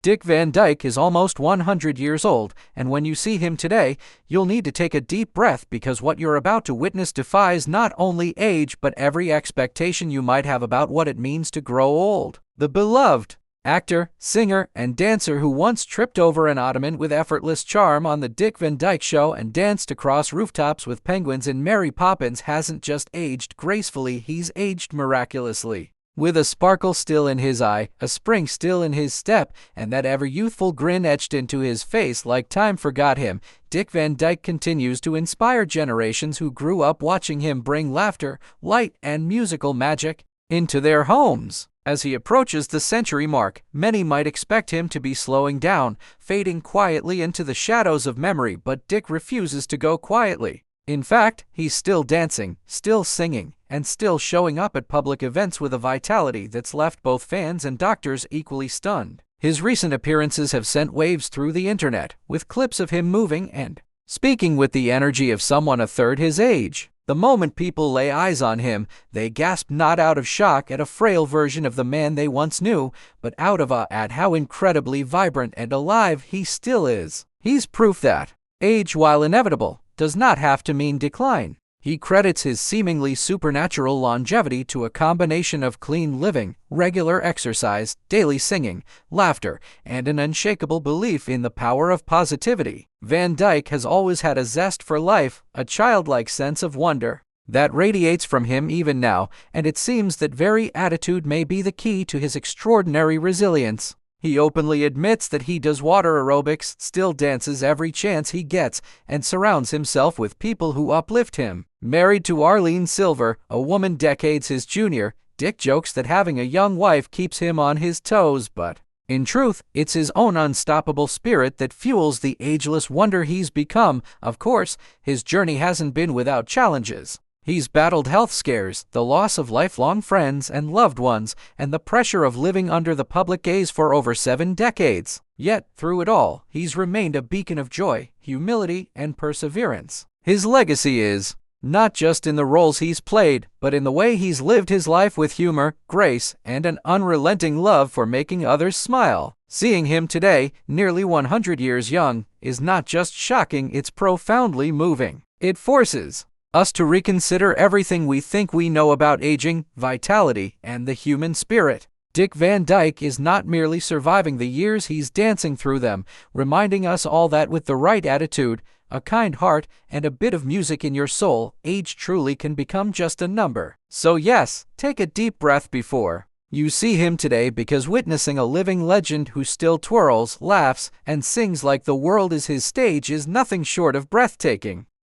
Dick Van Dyke is almost 100 years old, and when you see him today, you'll need to take a deep breath because what you're about to witness defies not only age but every expectation you might have about what it means to grow old. The beloved actor, singer, and dancer who once tripped over an ottoman with effortless charm on The Dick Van Dyke Show and danced across rooftops with penguins in Mary Poppins hasn't just aged gracefully, he's aged miraculously. With a sparkle still in his eye, a spring still in his step, and that ever-youthful grin etched into his face like time forgot him, Dick Van Dyke continues to inspire generations who grew up watching him bring laughter, light, and musical magic into their homes. As he approaches the century mark, many might expect him to be slowing down, fading quietly into the shadows of memory, but Dick refuses to go quietly. In fact, he's still dancing, still singing, and still showing up at public events with a vitality that's left both fans and doctors equally stunned. His recent appearances have sent waves through the internet, with clips of him moving and speaking with the energy of someone a third his age. The moment people lay eyes on him, they gasp not out of shock at a frail version of the man they once knew, but out of awe at how incredibly vibrant and alive he still is. He's proof that age, while inevitable, does not have to mean decline. He credits his seemingly supernatural longevity to a combination of clean living, regular exercise, daily singing, laughter, and an unshakable belief in the power of positivity. Van Dyke has always had a zest for life, a childlike sense of wonder that radiates from him even now, and it seems that very attitude may be the key to his extraordinary resilience. He openly admits that he does water aerobics, still dances every chance he gets, and surrounds himself with people who uplift him. Married to Arlene Silver, a woman decades his junior, Dick jokes that having a young wife keeps him on his toes, but in truth, it's his own unstoppable spirit that fuels the ageless wonder he's become. Of course, his journey hasn't been without challenges. He's battled health scares, the loss of lifelong friends and loved ones, and the pressure of living under the public gaze for over 7 decades. Yet, through it all, he's remained a beacon of joy, humility, and perseverance. His legacy is not just in the roles he's played, but in the way he's lived his life with humor, grace, and an unrelenting love for making others smile. Seeing him today, nearly 100 years young, is not just shocking, it's profoundly moving. It forces us to reconsider everything we think we know about aging, vitality, and the human spirit. Dick Van Dyke is not merely surviving the years, he's dancing through them, reminding us all that with the right attitude, a kind heart, and a bit of music in your soul, age truly can become just a number. So yes, take a deep breath before you see him today, because witnessing a living legend who still twirls, laughs, and sings like the world is his stage is nothing short of breathtaking.